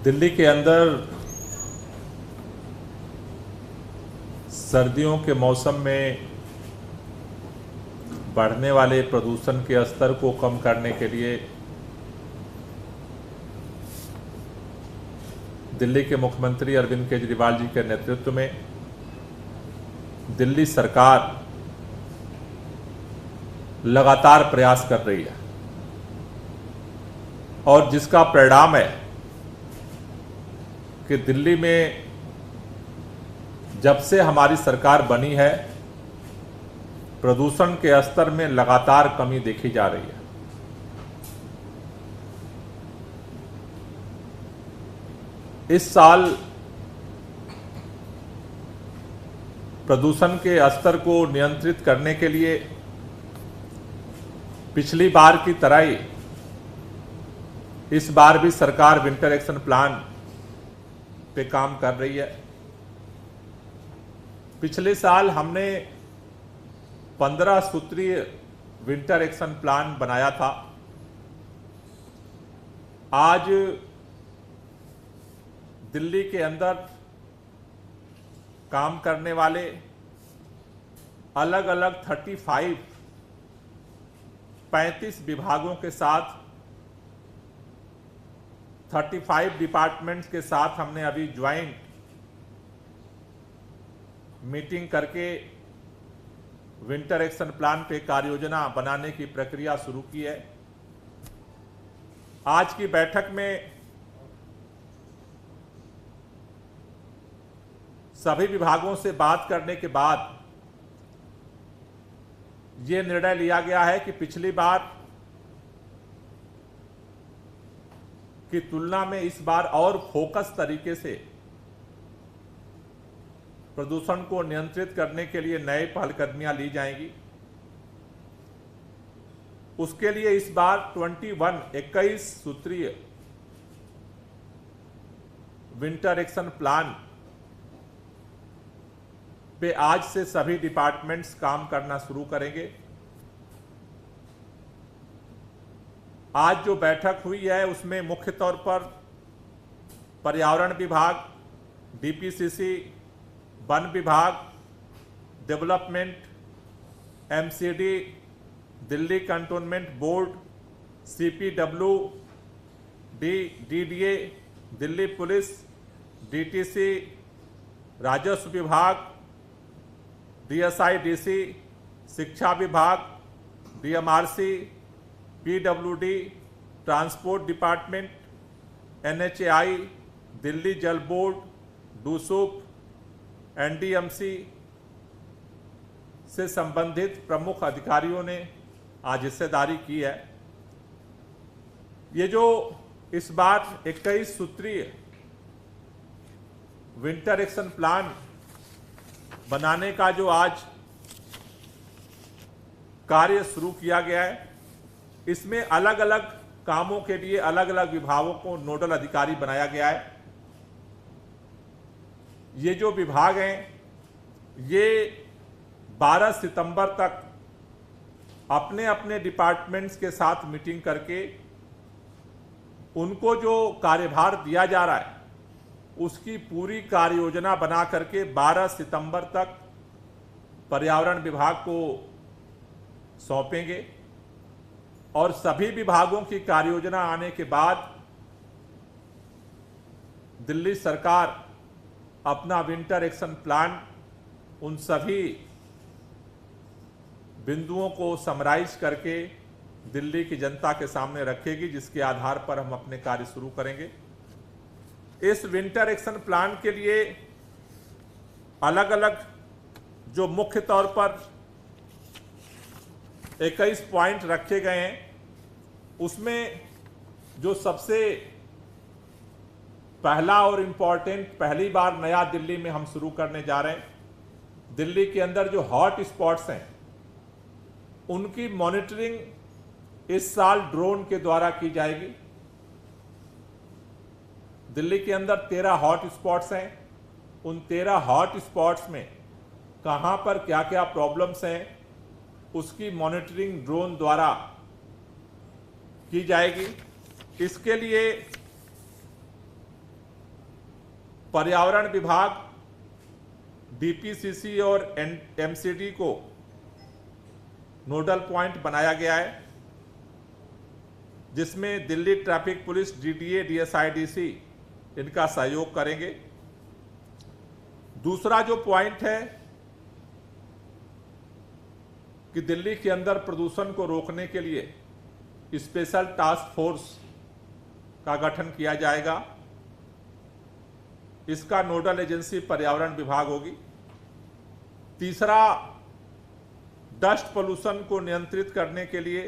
दिल्ली के अंदर सर्दियों के मौसम में बढ़ने वाले प्रदूषण के स्तर को कम करने के लिए दिल्ली के मुख्यमंत्री अरविंद केजरीवाल जी के नेतृत्व में दिल्ली सरकार लगातार प्रयास कर रही है और जिसका परिणाम है कि दिल्ली में जब से हमारी सरकार बनी है प्रदूषण के स्तर में लगातार कमी देखी जा रही है। इस साल प्रदूषण के स्तर को नियंत्रित करने के लिए पिछली बार की तरह ही इस बार भी सरकार विंटर एक्शन प्लान पे काम कर रही है। पिछले साल हमने 15 सूत्रीय विंटर एक्शन प्लान बनाया था। आज दिल्ली के अंदर काम करने वाले अलग अलग 35 विभागों के साथ 35 डिपार्टमेंट्स के साथ हमने अभी ज्वाइंट मीटिंग करके विंटर एक्शन प्लान पे कार्य योजना बनाने की प्रक्रिया शुरू की है। आज की बैठक में सभी विभागों से बात करने के बाद ये निर्णय लिया गया है कि पिछली बार की तुलना में इस बार और फोकस तरीके से प्रदूषण को नियंत्रित करने के लिए नए पहलकदमियां ली जाएंगी। उसके लिए इस बार 21 सूत्रीय विंटर एक्शन प्लान पे आज से सभी डिपार्टमेंट्स काम करना शुरू करेंगे। आज जो बैठक हुई है उसमें मुख्य तौर पर पर्यावरण विभाग, डीपीसीसी, वन विभाग, development, MCD, Delhi cantonment board, CPW, DDA, Delhi police, DTC, राजस्व विभाग, डीएसआईडीसी, शिक्षा विभाग, DMRC, PWD, transport department, NHAI, Delhi Jal board, डूसूप, NDMC से संबंधित प्रमुख अधिकारियों ने आज हिस्सेदारी की है। ये जो इस बार 21 सूत्रीय विंटर एक्शन प्लान बनाने का जो आज कार्य शुरू किया गया है, इसमें अलग अलग कामों के लिए अलग अलग विभागों को नोडल अधिकारी बनाया गया है। ये जो विभाग हैं ये 12 सितंबर तक अपने अपने डिपार्टमेंट्स के साथ मीटिंग करके उनको जो कार्यभार दिया जा रहा है उसकी पूरी कार्य योजना बना करके 12 सितंबर तक पर्यावरण विभाग को सौंपेंगे और सभी विभागों की कार्य योजना आने के बाद दिल्ली सरकार अपना विंटर एक्शन प्लान उन सभी बिंदुओं को समराइज करके दिल्ली की जनता के सामने रखेगी, जिसके आधार पर हम अपने कार्य शुरू करेंगे। इस विंटर एक्शन प्लान के लिए अलग अलग जो मुख्य तौर पर 21 पॉइंट रखे गए हैं, उसमें जो सबसे पहला और इम्पॉर्टेंट पहली बार नया दिल्ली में हम शुरू करने जा रहे हैं, दिल्ली के अंदर जो हॉट स्पॉट्स हैं उनकी मॉनिटरिंग इस साल ड्रोन के द्वारा की जाएगी। दिल्ली के अंदर 13 हॉट स्पॉट्स हैं। उन 13 हॉट स्पॉट्स में कहां पर क्या क्या प्रॉब्लम्स हैं उसकी मॉनिटरिंग ड्रोन द्वारा की जाएगी। इसके लिए पर्यावरण विभाग, डीपीसीसी और एमसीडी को नोडल पॉइंट बनाया गया है, जिसमें दिल्ली ट्रैफिक पुलिस, डीडीए, डीएसआईडीसी इनका सहयोग करेंगे। दूसरा जो पॉइंट है कि दिल्ली के अंदर प्रदूषण को रोकने के लिए स्पेशल टास्क फोर्स का गठन किया जाएगा। इसका नोडल एजेंसी पर्यावरण विभाग होगी। तीसरा, डस्ट पोल्यूशन को नियंत्रित करने के लिए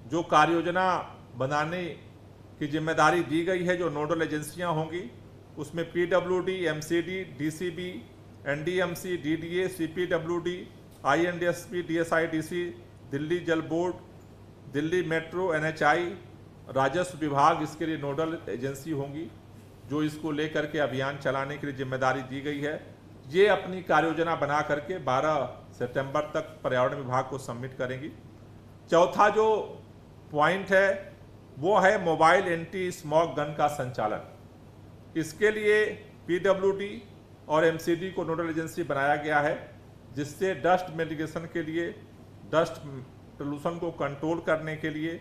जो कार्य योजना बनाने की जिम्मेदारी दी गई है, जो नोडल एजेंसियां होंगी, उसमें PWD, MCD, DCB, NDMC, DDA, CPWD, INDSP, DSIDC, Delhi Jal board, Delhi metro, NHI, राजस्व विभाग इसके लिए नोडल एजेंसी होंगी, जो इसको लेकर के अभियान चलाने के लिए जिम्मेदारी दी गई है। ये अपनी कार्य योजना बना करके 12 सितंबर तक पर्यावरण विभाग को सबमिट करेंगी। चौथा जो पॉइंट है वो है मोबाइल एंटी स्मॉग गन का संचालन। इसके लिए पीडब्ल्यूडी और एमसीडी को नोडल एजेंसी बनाया गया है, जिससे डस्ट मिटिगेशन के लिए, डस्ट पोल्यूशन को कंट्रोल करने के लिए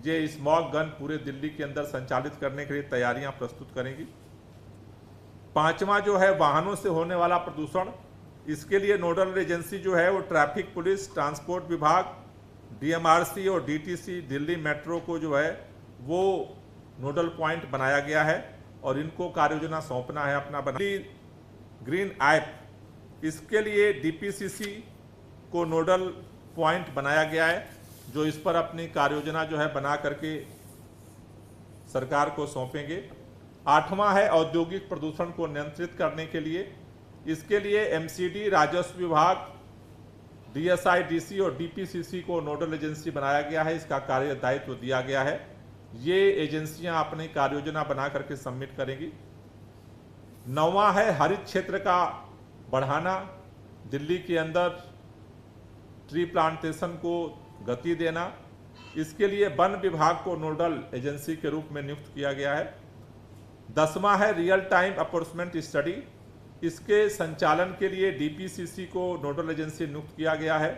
ये स्मॉग गन पूरे दिल्ली के अंदर संचालित करने के लिए तैयारियां प्रस्तुत करेंगी। पांचवा जो है वाहनों से होने वाला प्रदूषण, इसके लिए नोडल एजेंसी जो है वो ट्रैफिक पुलिस, ट्रांसपोर्ट विभाग, डीएमआरसी और डीटीसी, दिल्ली मेट्रो को जो है वो नोडल पॉइंट बनाया गया है और इनको कार्य योजना सौंपना है अपना ग्रीन ऐप। इसके लिए डीपीसीसी को नोडल पॉइंट बनाया गया है, जो इस पर अपनी कार्य योजना जो है बना करके सरकार को सौंपेंगे। आठवां है औद्योगिक प्रदूषण को नियंत्रित करने के लिए, इसके लिए एमसीडी, राजस्व विभाग, डीएसआईडीसी और डीपीसीसी को नोडल एजेंसी बनाया गया है। इसका कार्य दायित्व दिया गया है। ये एजेंसियां अपनी कार्य योजना बना करके सबमिट करेंगी। नौवां है हरित क्षेत्र का बढ़ाना, दिल्ली के अंदर ट्री प्लांटेशन को गति देना। इसके लिए वन विभाग को नोडल एजेंसी के रूप में नियुक्त किया गया है। 10वां है रियल टाइम अपॉर्चुनिटी स्टडी। इसके संचालन के लिए डीपीसीसी को नोडल एजेंसी नियुक्त किया गया है।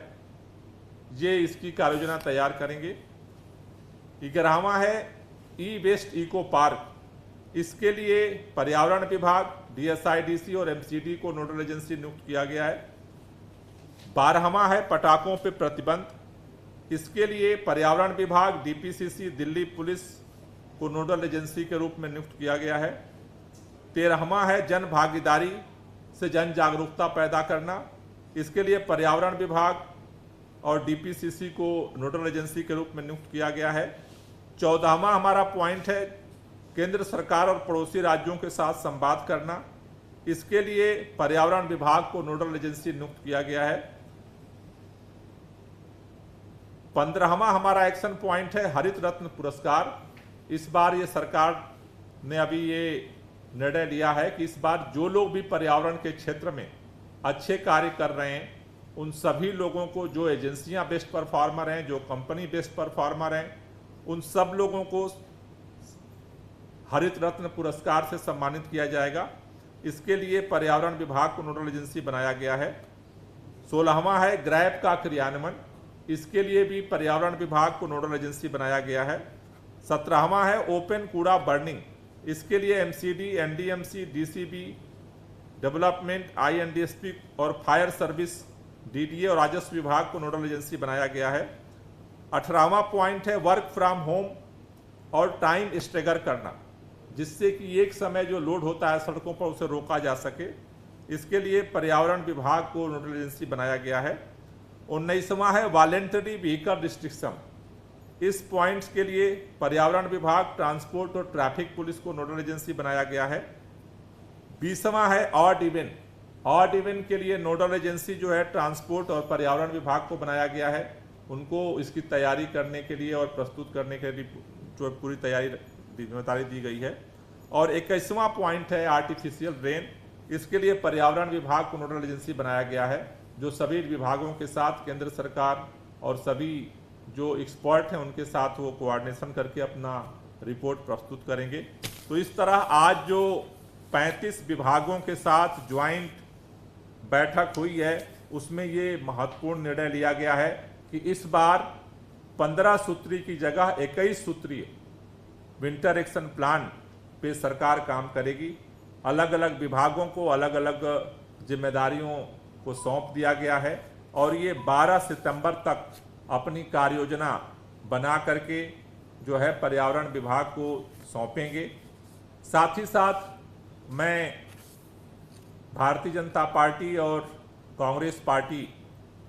ये इसकी कार्य योजना तैयार करेंगे। 11वां है ई वेस्ट इको पार्क। इसके लिए पर्यावरण विभाग, डीएसआईडीसी और एमसीडी को नोडल एजेंसी नियुक्त किया गया है। 12वां है पटाखों पर प्रतिबंध। इसके लिए पर्यावरण विभाग, डीपीसीसी, दिल्ली पुलिस को नोडल एजेंसी के रूप में नियुक्त किया गया है। 13वां है जन भागीदारी से जन जागरूकता पैदा करना। इसके लिए पर्यावरण विभाग और डीपीसीसी को नोडल एजेंसी के रूप में नियुक्त किया गया है। 14वां हमारा पॉइंट है केंद्र सरकार और पड़ोसी राज्यों के साथ संवाद करना। इसके लिए पर्यावरण विभाग को नोडल एजेंसी नियुक्त किया गया है। 15वां हमारा एक्शन पॉइंट है हरित रत्न पुरस्कार। इस बार ये सरकार ने अभी ये निर्णय लिया है कि इस बार जो लोग भी पर्यावरण के क्षेत्र में अच्छे कार्य कर रहे हैं, उन सभी लोगों को, जो एजेंसियां बेस्ट परफॉर्मर हैं, जो कंपनी बेस्ट परफॉर्मर हैं, उन सब लोगों को हरित रत्न पुरस्कार से सम्मानित किया जाएगा। इसके लिए पर्यावरण विभाग को नोडल एजेंसी बनाया गया है। 16वां है ग्रैब का क्रियान्वयन। इसके लिए भी पर्यावरण विभाग को नोडल एजेंसी बनाया गया है। 17वां है ओपन कूड़ा बर्निंग। इसके लिए एमसीडी, एनडीएमसी, डीसीबी, डेवलपमेंट, आईएनडीएसपी और फायर सर्विस, डीडीए और राजस्व विभाग को नोडल एजेंसी बनाया गया है। 18वां पॉइंट है वर्क फ्रॉम होम और टाइम स्टेगर करना, जिससे कि एक समय जो लोड होता है सड़कों पर उसे रोका जा सके। इसके लिए पर्यावरण विभाग को नोडल एजेंसी बनाया गया है। 19वां है वॉलेंटरी व्हीकल रिस्ट्रिक्शन। इस पॉइंट्स के लिए पर्यावरण विभाग, ट्रांसपोर्ट और ट्रैफिक पुलिस को नोडल एजेंसी बनाया गया है। 20वां है ऑड इवन। ऑड इवन के लिए नोडल एजेंसी जो है ट्रांसपोर्ट और पर्यावरण विभाग को बनाया गया है। उनको इसकी तैयारी करने के लिए और प्रस्तुत करने के लिए जो पूरी तैयारी जिम्मेदारी दी गई है। और 21वां पॉइंट है आर्टिफिशियल रेन। इसके लिए पर्यावरण विभाग को नोडल एजेंसी बनाया गया है, जो सभी विभागों के साथ केंद्र सरकार और सभी जो एक्सपर्ट हैं उनके साथ वो कोऑर्डिनेशन करके अपना रिपोर्ट प्रस्तुत करेंगे। तो इस तरह आज जो 35 विभागों के साथ ज्वाइंट बैठक हुई है, उसमें ये महत्वपूर्ण निर्णय लिया गया है कि इस बार 15 सूत्री की जगह 21 सूत्रीय विंटर एक्शन प्लान पे सरकार काम करेगी। अलग अलग विभागों को अलग अलग जिम्मेदारियों को सौंप दिया गया है और ये 12 सितंबर तक अपनी कार्य योजना बना करके जो है पर्यावरण विभाग को सौंपेंगे। साथ ही साथ मैं भारतीय जनता पार्टी और कांग्रेस पार्टी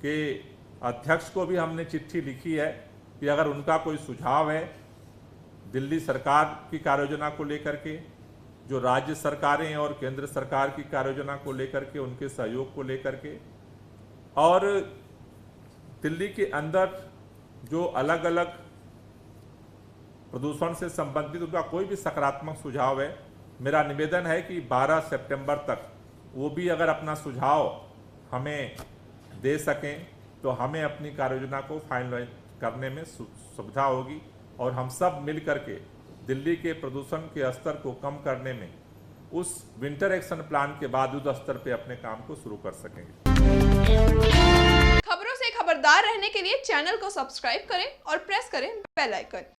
के अध्यक्ष को भी हमने चिट्ठी लिखी है कि अगर उनका कोई सुझाव है दिल्ली सरकार की कार्ययोजना को लेकर के, जो राज्य सरकारें और केंद्र सरकार की कार्ययोजना को लेकर के, उनके सहयोग को लेकर के, और दिल्ली के अंदर जो अलग अलग प्रदूषण से संबंधित उनका कोई भी सकारात्मक सुझाव है, मेरा निवेदन है कि 12 सितंबर तक वो भी अगर अपना सुझाव हमें दे सकें तो हमें अपनी कार्ययोजना को फाइनलाइज करने में सुविधा होगी और हम सब मिल करके दिल्ली के प्रदूषण के स्तर को कम करने में उस विंटर एक्शन प्लान के बाद युद्ध स्तर पे अपने काम को शुरू कर सकेंगे। खबरों से खबरदार रहने के लिए चैनल को सब्सक्राइब करें और प्रेस करें बेल आइकन।